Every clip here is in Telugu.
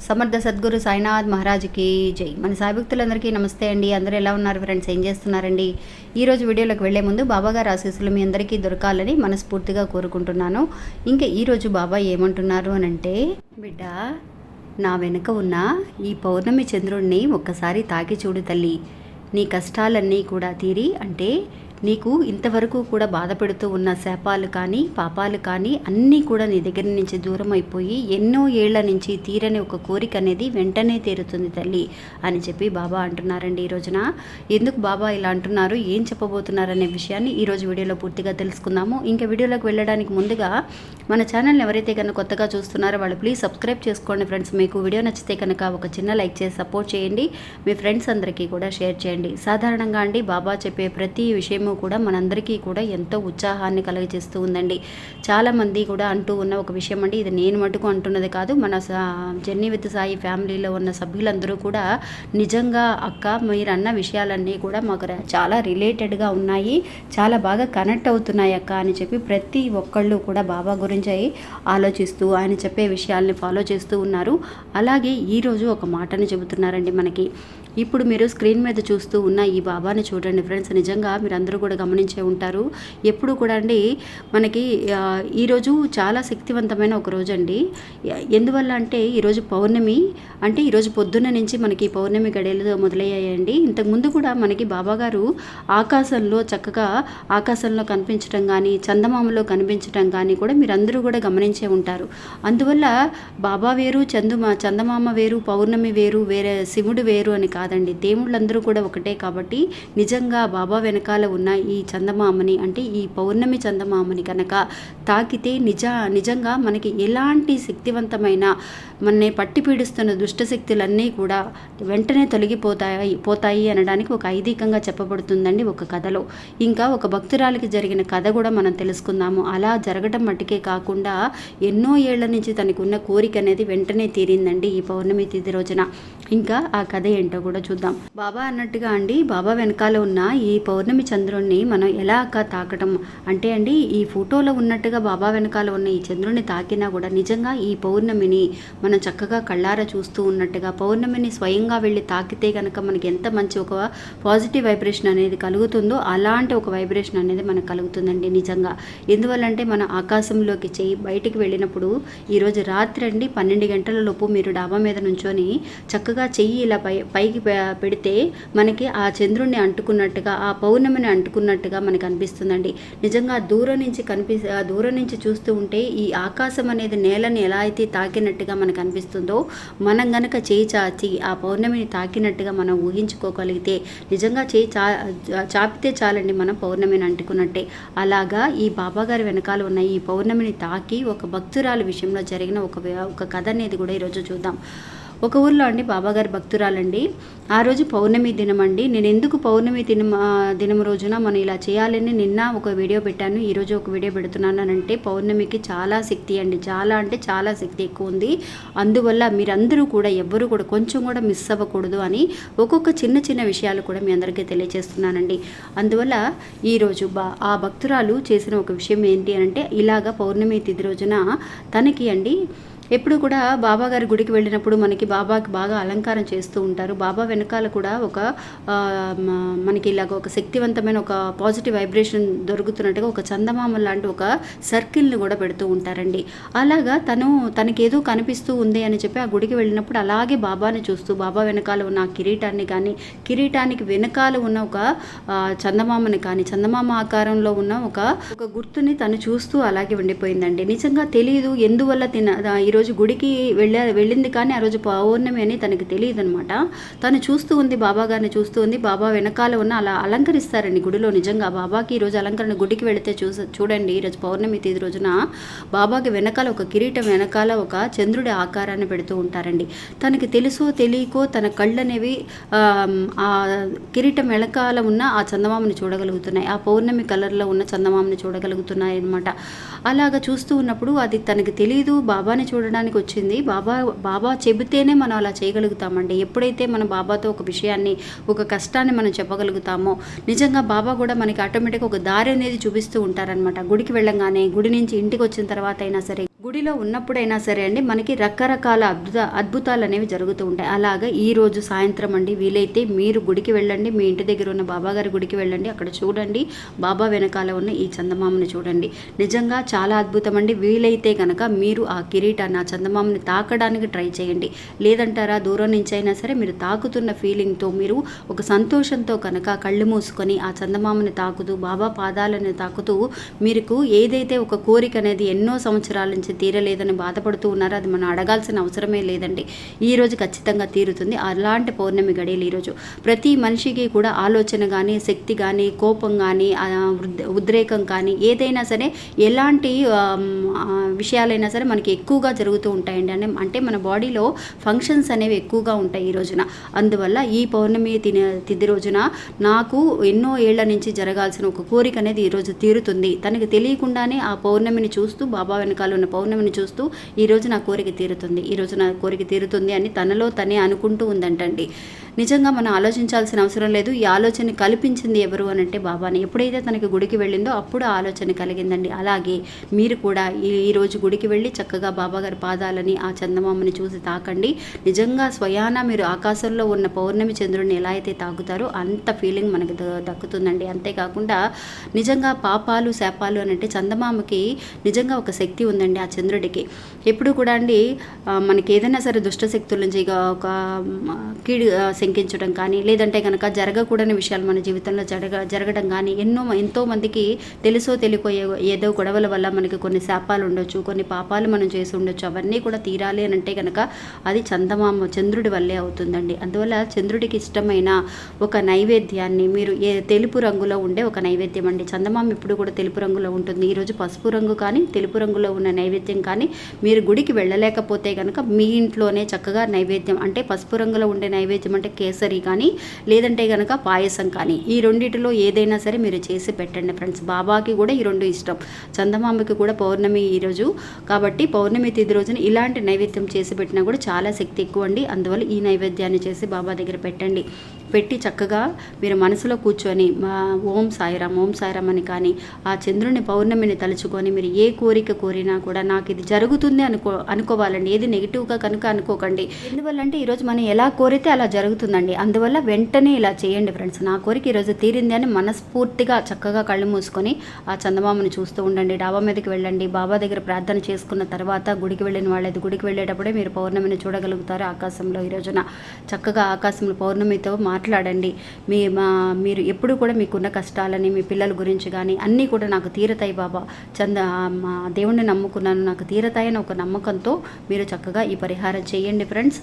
సమర్థ సద్గురు సాయినాథ్ మహారాజ్కి జై. మన సాయి భక్తులందరికీ నమస్తే అండి. అందరూ ఎలా ఉన్నారు ఫ్రెండ్స్? ఏం చేస్తున్నారండి? ఈరోజు వీడియోలోకి వెళ్లే ముందు బాబాగారు ఆశీస్సులు మీ అందరికీ దొరకాలని మనస్ఫూర్తిగా కోరుకుంటున్నాను. ఇంకా ఈరోజు బాబా ఏమంటున్నారు అని అంటే, బిడ్డ, నా వెనుక ఉన్న ఈ పౌర్ణమి చంద్రుడిని ఒక్కసారి తాకి చూడు తల్లి. నీ కష్టాలన్నీ కూడా తీరి, అంటే నీకు ఇంతవరకు కూడా బాధ పెడుతూ ఉన్న శాపాలు కానీ పాపాలు కానీ అన్నీ కూడా నీ దగ్గర నుంచి దూరం అయిపోయి ఎన్నో ఏళ్ల నుంచి తీరని ఒక కోరిక అనేది వెంటనే తీరుతుంది తల్లి అని చెప్పి బాబా అంటున్నారండి. ఈ రోజున ఎందుకు బాబా ఇలా అంటున్నారు, ఏం చెప్పబోతున్నారనే విషయాన్ని ఈరోజు వీడియోలో పూర్తిగా తెలుసుకుందాము. ఇంకా వీడియోలోకి వెళ్ళడానికి ముందుగా మన ఛానల్ని ఎవరైతే కనుక కొత్తగా చూస్తున్నారో వాళ్ళు ప్లీజ్ సబ్స్క్రైబ్ చేసుకోండి ఫ్రెండ్స్. మీకు వీడియో నచ్చితే కనుక ఒక చిన్న లైక్ చేసి సపోర్ట్ చేయండి. మీ ఫ్రెండ్స్ అందరికీ కూడా షేర్ చేయండి. సాధారణంగా అండి బాబా చెప్పే ప్రతి విషయము కూడా మనందరికీ కూడా ఎంతో ఉత్సాహాన్ని కలిగజేస్తూ ఉందండి. చాలామంది కూడా అంటూ ఉన్న ఒక విషయం అండి, ఇది నేను మటుకు అంటున్నది కాదు, మన జర్నీ విత్ సాయి ఫ్యామిలీలో ఉన్న సభ్యులందరూ కూడా నిజంగా అక్క మీరు అన్న విషయాలన్నీ కూడా మాకు చాలా రిలేటెడ్గా ఉన్నాయి, చాలా బాగా కనెక్ట్ అవుతున్నాయి అక్క అని చెప్పి ప్రతి ఒక్కళ్ళు కూడా బాబా గురించి ఆలోచిస్తూ ఆయన చెప్పే విషయాల్ని ఫాలో చేస్తూ ఉన్నారు. అలాగే ఈరోజు ఒక మాటని చెబుతున్నారండి మనకి. ఇప్పుడు మీరు స్క్రీన్ మీద చూస్తూ ఉన్న ఈ బాబాని చూడండి ఫ్రెండ్స్. నిజంగా మీరు అందరూ కూడా గమనించే ఉంటారు. ఎప్పుడు కూడా అండి మనకి ఈరోజు చాలా శక్తివంతమైన ఒక రోజు అండి. ఎందువల్ల అంటే ఈరోజు పౌర్ణమి, అంటే ఈరోజు పొద్దున్న నుంచి మనకి పౌర్ణమి గడియలు మొదలయ్యాయండి. ఇంతకుముందు కూడా మనకి బాబాగారు ఆకాశంలో చక్కగా ఆకాశంలో కనిపించడం కానీ చందమామలో కనిపించడం కానీ కూడా మీరందరూ కూడా గమనించే ఉంటారు. అందువల్ల బాబా వేరు, చందమామ వేరు, పౌర్ణమి వేరు, వేరే శివుడు వేరు అని కాదండి. దేవుళ్ళందరూ కూడా ఒకటే. కాబట్టి నిజంగా బాబా వెనకాల ఉన్న ఈ చందమామని, అంటే ఈ పౌర్ణమి చందమామని కనుక తాకితే నిజంగా మనకి ఎలాంటి శక్తివంతమైన మనని పట్టి పీడిస్తున్న దుష్టశక్తులన్నీ కూడా వెంటనే పోతాయి అనడానికి ఒక ఐదీకంగా చెప్పబడుతుందండి ఒక కథలో. ఇంకా ఒక భక్తురాలికి జరిగిన కథ కూడా మనం తెలుసుకుందాము. అలా జరగడం మట్టుకే కాకుండా ఎన్నో ఏళ్ల నుంచి తనకు ఉన్న కోరిక అనేది వెంటనే తీరిందండి ఈ పౌర్ణమి తిథి రోజున. ఇంకా ఆ కథ ఏంటో కూడా చూద్దాం. బాబా అన్నట్టుగా అండి, బాబా వెనకాల ఉన్న ఈ పౌర్ణమి చంద్రుణ్ణి మనం ఎలా తాకటం అంటే అండి, ఈ ఫోటోలో ఉన్నట్టుగా బాబా వెనకాల ఉన్న ఈ చంద్రుణ్ణి తాకినా కూడా నిజంగా ఈ పౌర్ణమిని మనం చక్కగా కళ్ళారా చూస్తూ ఉన్నట్టుగా, పౌర్ణమిని స్వయంగా వెళ్ళి తాకితే కనుక మనకి ఎంత మంచి ఒక పాజిటివ్ వైబ్రేషన్ అనేది కలుగుతుందో అలాంటి ఒక వైబ్రేషన్ అనేది మనకు కలుగుతుందండి నిజంగా. ఎందువల్లంటే మనం ఆకాశంలోకి బయటికి వెళ్ళినప్పుడు ఈరోజు రాత్రి అండి 12 గంటల లోపు మీరు డాబా మీద నుంచొని చక్కగా చెయ్యి ఇలా పైకి పెడితే మనకి ఆ చంద్రుడిని అంటుకున్నట్టుగా, ఆ పౌర్ణమిని అంటుకున్నట్టుగా మనకు అనిపిస్తుందండి. నిజంగా దూరం నుంచి చూస్తూ ఉంటే ఈ ఆకాశం అనేది నేలని ఎలా అయితే తాకినట్టుగా మనకు అనిపిస్తుందో, మనం గనక చేయి చాచి ఆ పౌర్ణమిని తాకినట్టుగా మనం ఊహించుకోగలిగితే నిజంగా చేయి చాపితే చాలండి మనం పౌర్ణమిని అంటుకున్నట్టే. అలాగా ఈ బాబాగారి వెనకాల ఉన్న ఈ పౌర్ణమిని తాకి ఒక భక్తురాలి విషయంలో జరిగిన ఒక కథ అనేది కూడా ఈరోజు చూద్దాం. ఒక ఊర్లో అండి బాబాగారి భక్తురాలండి. ఆ రోజు పౌర్ణమి దినం అండి. నేను ఎందుకు పౌర్ణమి దినం రోజున మనం ఇలా చేయాలని నిన్న ఒక వీడియో పెట్టాను, ఈరోజు ఒక వీడియో పెడుతున్నాను అని అంటే, పౌర్ణమికి చాలా శక్తి అండి, చాలా అంటే చాలా శక్తి ఎక్కువ ఉంది. అందువల్ల మీరందరూ కూడా ఎవ్వరూ కూడా కొంచెం కూడా మిస్ అవ్వకూడదు అని ఒక్కొక్క చిన్న చిన్న విషయాలు కూడా మీ అందరికీ తెలియజేస్తున్నానండి. అందువల్ల ఈరోజు ఆ భక్తురాలు చేసిన ఒక విషయం ఏంటి అని అంటే, ఇలాగా పౌర్ణమి తిథి రోజున తనకి అండి ఎప్పుడు కూడా బాబా గారి గుడికి వెళ్ళినప్పుడు మనకి బాబాకి బాగా అలంకారం చేస్తూ ఉంటారు. బాబా వెనకాల కూడా ఒక మనకి ఇలాగ ఒక శక్తివంతమైన ఒక పాజిటివ్ వైబ్రేషన్ దొరుకుతున్నట్టుగా ఒక చందమామ లాంటి ఒక సర్కిల్ని కూడా పెడుతూ ఉంటారండి. అలాగా తనకేదో కనిపిస్తూ ఉంది అని చెప్పి ఆ గుడికి వెళ్ళినప్పుడు అలాగే బాబాని చూస్తూ, బాబా వెనకాల ఉన్న కిరీటాన్ని కానీ, కిరీటానికి వెనకాల ఉన్న ఒక చందమామని కానీ, చందమామ ఆకారంలో ఉన్న ఒక గుర్తుని తను చూస్తూ అలాగే ఉండిపోయిందండి. నిజంగా తెలియదు ఎందువల్ల ఈరోజు గుడికి వెళ్ళింది కానీ ఆ రోజు పౌర్ణమి అని తనకి తెలియదు అనమాట. తను చూస్తూ ఉంది, బాబా గారిని చూస్తూ ఉంది. బాబా వెనకాల ఉన్న అలా అలంకరిస్తారండి గుడిలో. నిజంగా బాబాకి ఈరోజు అలంకరణ గుడికి వెళితే చూడండి, ఈరోజు పౌర్ణమి తేదీ రోజున బాబాకి వెనకాల ఒక కిరీటం వెనకాల ఒక చంద్రుడి ఆకారాన్ని పెడుతూ ఉంటారండి. తనకి తెలుసో తెలియకో తన కళ్ళు అనేవి ఆ కిరీటం వెనకాల ఉన్న ఆ చందమామని చూడగలుగుతున్నాయి, ఆ పౌర్ణమి కలర్లో ఉన్న చందమామని చూడగలుగుతున్నాయి అనమాట. అలాగా చూస్తూ ఉన్నప్పుడు అది తనకి తెలియదు, బాబాని చూడడానికి వచ్చింది. బాబా చెబితేనే మనం అలా చేయగలుగుతామండి. ఎప్పుడైతే మన బాబాతో ఒక విషయాన్ని, ఒక కష్టాన్ని మనం చెప్పగలుగుతామో నిజంగా బాబా కూడా మనకి ఆటోమేటిక్గా ఒక దారి అనేది చూపిస్తూ ఉంటారనమాట. గుడికి వెళ్ళంగానే, గుడి నుంచి ఇంటికి వచ్చిన తర్వాత అయినా సరే, గుడిలో ఉన్నప్పుడైనా సరే అండి మనకి రకరకాల అద్భుతాలు అనేవి జరుగుతూ ఉంటాయి. అలాగే ఈరోజు సాయంత్రం అండి వీలైతే మీరు గుడికి వెళ్ళండి, మీ ఇంటి దగ్గర ఉన్న బాబాగారి గుడికి వెళ్ళండి. అక్కడ చూడండి, బాబా వెనకాల ఉన్న ఈ చందమామని చూడండి. నిజంగా చాలా అద్భుతం అండి. వీలైతే కనుక మీరు ఆ కిరీటాన్ని, ఆ చందమామని తాకడానికి ట్రై చేయండి. లేదంటారా, దూరం నుంచి అయినా సరే మీరు తాకుతున్న ఫీలింగ్తో, మీరు ఒక సంతోషంతో కనుక కళ్ళు మూసుకొని ఆ చందమామని తాకుతూ, బాబా పాదాలను తాకుతూ, మీకు ఏదైతే ఒక కోరిక అనేది ఎన్నో సంవత్సరాల నుంచి తీరలేదని బాధపడుతూ ఉన్నారో అది మనం అడగాల్సిన అవసరమే లేదండి. ఈరోజు ఖచ్చితంగా తీరుతుంది. అలాంటి పౌర్ణమి గడియలు ఈరోజు ప్రతి మనిషికి కూడా ఆలోచన కానీ, శక్తి కానీ, కోపం కానీ, ఉద్రేకం కానీ, ఏదైనా సరే ఎలాంటి విషయాలైనా సరే మనకి ఎక్కువగా జరుగుతూ ఉంటాయండి. అంటే మన బాడీలో ఫంక్షన్స్ అనేవి ఎక్కువగా ఉంటాయి ఈ రోజున. అందువల్ల ఈ పౌర్ణమి తిథి రోజున నాకు ఎన్నో ఏళ్ల నుంచి జరగాల్సిన ఒక కోరిక అనేది ఈరోజు తీరుతుంది. తనకి తెలియకుండానే ఆ పౌర్ణమిని చూస్తూ, బాబా వెనకాల ఉన్న పౌర్ణమిని చూస్తూ ఈరోజు నా కోరిక తీరుతుంది, ఈరోజు నా కోరిక తీరుతుంది అని తనలో తనే అనుకుంటూ ఉందంటండి. నిజంగా మనం ఆలోచించాల్సిన అవసరం లేదు. ఈ ఆలోచన కల్పించింది ఎవరు అని అంటే బాబాని. ఎప్పుడైతే తనకి గుడికి వెళ్ళిందో అప్పుడు ఆ ఆలోచన కలిగిందండి. అలాగే మీరు కూడా ఈరోజు గుడికి వెళ్ళి చక్కగా బాబాగారి పాదాలని, ఆ చందమామని చూసి తాకండి. నిజంగా స్వయాన మీరు ఆకాశంలో ఉన్న పౌర్ణమి చంద్రుడిని ఎలా అయితే తాకుతారో అంత ఫీలింగ్ మనకు దక్కుతుందండి. అంతేకాకుండా నిజంగా పాపాలు, శాపాలు అని అంటే చందమామకి నిజంగా ఒక శక్తి ఉందండి. ఆ చంద్రుడికి ఎప్పుడు కూడా అండి మనకి ఏదైనా సరే దుష్ట శక్తుల నుంచి ఒక కీడు శంకించడం కానీ, లేదంటే కనుక జరగకూడని విషయాలు మన జీవితంలో జరగడం కానీ, ఎంతో మందికి తెలుసో తెలియకో ఏదో గొడవల వల్ల మనకి కొన్ని శాపాలు ఉండొచ్చు, కొన్ని పాపాలు మనం చేసి ఉండొచ్చు. అవన్నీ కూడా తీరాలి అని అంటే కనుక అది చంద్రుడి వల్లే అవుతుందండి. అందువల్ల చంద్రుడికి ఇష్టమైన ఒక నైవేద్యాన్ని మీరు తెలుపు రంగులో ఉండే ఒక నైవేద్యం అండి. చందమామ ఇప్పుడు కూడా తెలుపు రంగులో ఉంటుంది. ఈరోజు పసుపు రంగు కానీ, తెలుపు రంగులో ఉన్న నైవేద్యం కానీ, మీరు గుడికి వెళ్ళలేకపోతే కనుక మీ ఇంట్లోనే చక్కగా నైవేద్యం అంటే పసుపు రంగులో ఉండే నైవేద్యం అంటే కేసరి కానీ, లేదంటే కనుక పాయసం కానీ, ఈ రెండిటిలో ఏదైనా సరే మీరు చేసి పెట్టండి ఫ్రెండ్స్. బాబాకి కూడా ఈ రెండు ఇష్టం, చందమామకి కూడా పౌర్ణమి ఈరోజు కాబట్టి పౌర్ణమి తిథి రోజున ఇలాంటి నైవేద్యం చేసి పెట్టినా కూడా చాలా శక్తి ఎక్కువ అండి. అందువల్ల ఈ నైవేద్యాన్ని చేసి బాబా దగ్గర పెట్టండి. పెట్టి చక్కగా మీరు మనసులో కూర్చొని ఓం సాయిరామ్ అని కానీ, ఆ చంద్రుని పౌర్ణమిని తలుచుకొని మీరు ఏ కోరిక కోరినా కూడా నాకు ఇది జరుగుతుంది అనుకోవాలండి. ఏది నెగిటివ్గా కనుక అనుకోకండి. ఎందువల్ల అంటే ఈరోజు మనం ఎలా కోరితే అలా జరుగుతుందండి. అందువల్ల వెంటనే ఇలా చేయండి ఫ్రెండ్స్. నా కోరిక ఈరోజు తీరింది అని మనస్ఫూర్తిగా చక్కగా కళ్ళు మూసుకొని ఆ చందమామని చూస్తూ ఉండండి. డాబా మీదకి వెళ్ళండి. బాబా దగ్గర ప్రార్థన చేసుకున్న తర్వాత గుడికి వెళ్ళిన వాళ్ళది గుడికి వెళ్ళేటప్పుడే మీరు పౌర్ణమిని చూడగలుగుతారు ఆకాశంలో. ఈ రోజున చక్కగా ఆకాశంలో పౌర్ణమితో మాట్లాడండి. మీరు ఎప్పుడు కూడా మీకున్న కష్టాలని, మీ పిల్లల గురించి కానీ అన్నీ కూడా నాకు తీరతాయి బాబా, మా దేవుణ్ణి నమ్ముకున్నాను, నాకు తీరతాయని ఒక నమ్మకంతో మీరు చక్కగా ఈ పరిహారం చేయండి ఫ్రెండ్స్.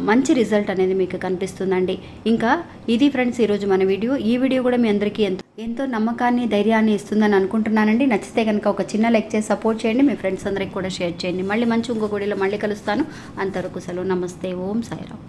మంచి రిజల్ట్ అనేది మీకు కనిపిస్తుందండి. ఇంకా ఇది ఫ్రెండ్స్ ఈరోజు మన వీడియో. ఈ వీడియో కూడా మీ అందరికీ ఎంతో నమ్మకాన్ని, ధైర్యాన్ని ఇస్తుందని అనుకుంటున్నానండి. నచ్చితే కనుక ఒక చిన్న లైక్ చేసి సపోర్ట్ చేయండి. మీ ఫ్రెండ్స్ అందరికి కూడా షేర్ చేయండి. మళ్ళీ మంచి ఇంకో వీడియోలో మళ్ళీ కలుస్తాను. అంతవరకు సెలవు. నమస్తే. ఓం సాయిరామ్.